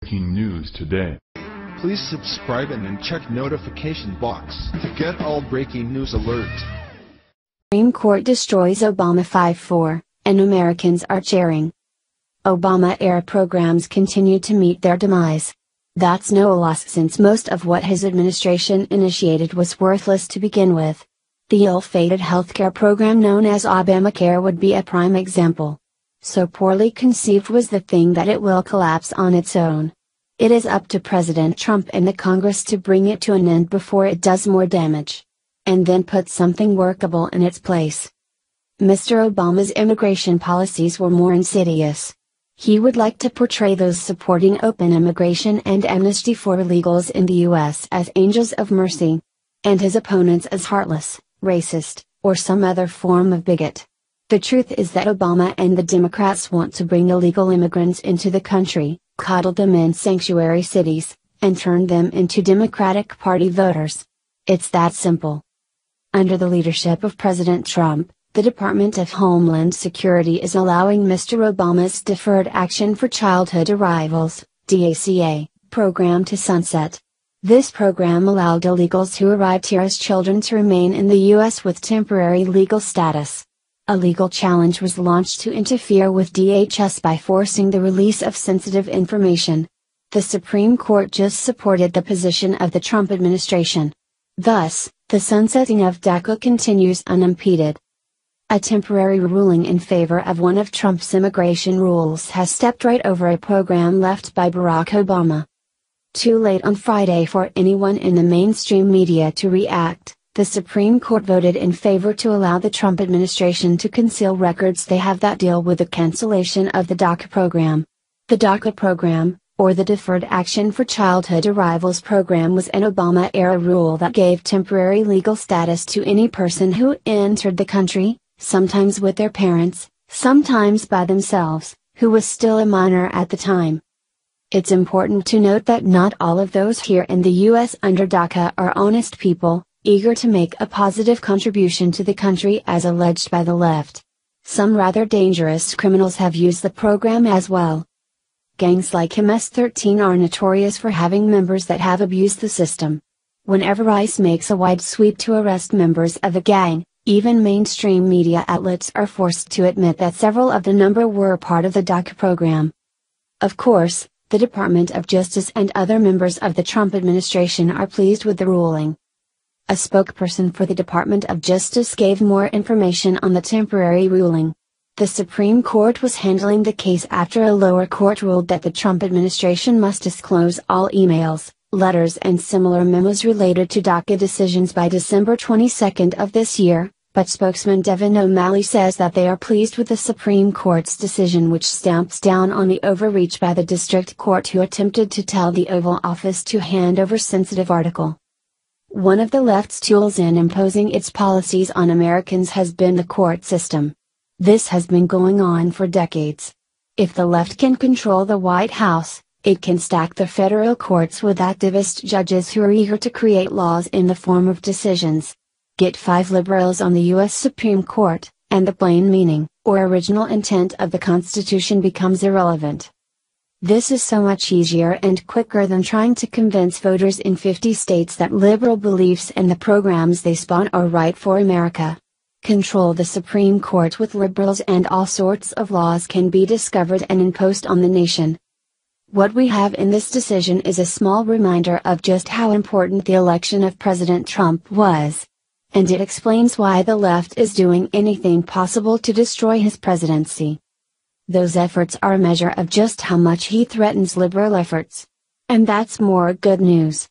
breaking news today. Please subscribe and then check notification box to get all breaking news alerts. Supreme Court destroys Obama 5-4, and Americans are cheering. Obama-era programs continue to meet their demise. That's no loss since most of what his administration initiated was worthless to begin with. The ill-fated healthcare program known as Obamacare would be a prime example. So poorly conceived was the thing that it will collapse on its own. It is up to President Trump and the Congress to bring it to an end before it does more damage. And then put something workable in its place. Mr. Obama's immigration policies were more insidious. He would like to portray those supporting open immigration and amnesty for illegals in the U.S. as angels of mercy. And his opponents as heartless, racist, or some other form of bigot. The truth is that Obama and the Democrats want to bring illegal immigrants into the country, coddle them in sanctuary cities, and turn them into Democratic Party voters. It's that simple. Under the leadership of President Trump, the Department of Homeland Security is allowing Mr. Obama's Deferred Action for Childhood Arrivals, DACA, program to sunset. This program allowed illegals who arrived here as children to remain in the U.S. with temporary legal status. A legal challenge was launched to interfere with DHS by forcing the release of sensitive information. The Supreme Court just supported the position of the Trump administration. Thus, the sunsetting of DACA continues unimpeded. A temporary ruling in favor of one of Trump's immigration rules has stepped right over a program left by Barack Obama. Too late on Friday for anyone in the mainstream media to react, the Supreme Court voted in favor to allow the Trump administration to conceal records they have that deal with the cancellation of the DACA program. The DACA program, or the Deferred Action for Childhood Arrivals program, was an Obama-era rule that gave temporary legal status to any person who entered the country, sometimes with their parents, sometimes by themselves, who was still a minor at the time. It's important to note that not all of those here in the U.S. under DACA are honest people, eager to make a positive contribution to the country as alleged by the left. Some rather dangerous criminals have used the program as well. Gangs like MS-13 are notorious for having members that have abused the system. Whenever ICE makes a wide sweep to arrest members of a gang, even mainstream media outlets are forced to admit that several of the number were part of the DACA program. Of course, the Department of Justice and other members of the Trump administration are pleased with the ruling. A spokesperson for the Department of Justice gave more information on the temporary ruling. The Supreme Court was handling the case after a lower court ruled that the Trump administration must disclose all emails, letters and similar memos related to DACA decisions by December 22 of this year, but spokesman Devin O'Malley says that they are pleased with the Supreme Court's decision, which stamps down on the overreach by the district court who attempted to tell the Oval Office to hand over sensitive article. One of the left's tools in imposing its policies on Americans has been the court system. This has been going on for decades. If the left can control the White House, it can stack the federal courts with activist judges who are eager to create laws in the form of decisions. Get 5 liberals on the U.S. Supreme Court, and the plain meaning, or original intent of the Constitution becomes irrelevant. This is so much easier and quicker than trying to convince voters in 50 states that liberal beliefs and the programs they spawn are right for America. Control the Supreme Court with liberals and all sorts of laws can be discovered and imposed on the nation. What we have in this decision is a small reminder of just how important the election of President Trump was. And it explains why the left is doing anything possible to destroy his presidency. Those efforts are a measure of just how much he threatens liberal efforts. And that's more good news.